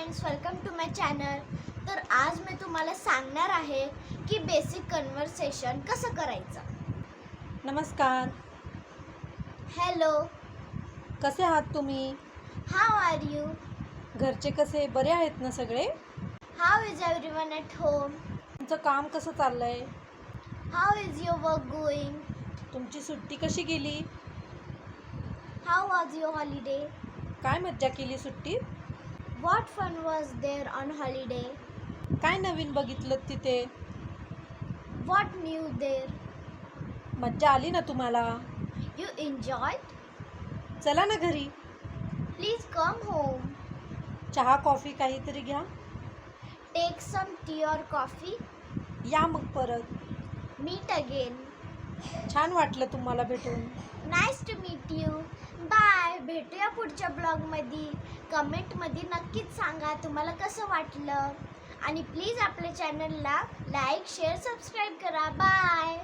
Friends, welcome to my channel. तर आज मी तुम्हाला सांगणार आहे की बेसिक कन्व्हर्सेशन कसं करायचं. नमस्कार. हॅलो, कसे आहात तुम्ही? How are you? घरचे कसे, बरे आहेत ना सगळे? How is everyone at home? तुमचं काम कसं चाललंय? How is your work going? तुमची सुट्टी कशी गेली? How was your holiday? काय मज्जा केली सुट्टीत? What fun was there on holiday? काय नवीन बघितलं तिथे? What new there? मज्जा आली ना तुम्हाला? You enjoy? चला ना घरी. Please come home. चहा कॉफी काहीतरी घ्या. Take some tea or coffee. या मग परत. Meet again. छान वाटलं तुम्हाला भेटून. Nice to meet you. Bye. भेटूया पुढच्या ब्लॉगमध्ये. कमेंटमध्ये नक्कीच सांगा तुम्हाला कसं वाटलं आणि प्लीज आपल्या चॅनलला लाईक शेअर सबस्क्राईब करा. बाय.